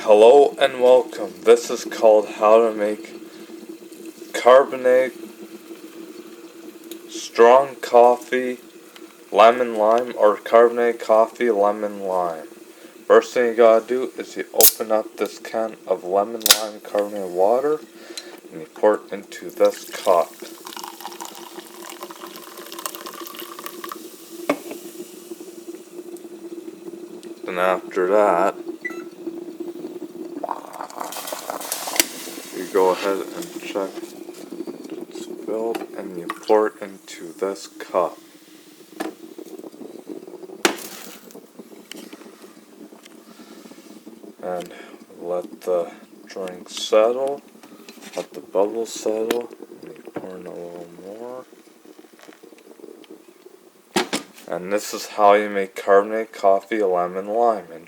Hello and welcome. This is called how to make carbonated strong coffee lemon lime or carbonated coffee lemon lime. First thing you gotta do is you open up this can of lemon lime carbonated water and you pour it into this cup. Then after that, you go ahead and check it's filled and you pour it into this cup. And let the drink settle, let the bubbles settle, and you pour in a little more. And this is how you make carbonated coffee lemon lime. Enjoy.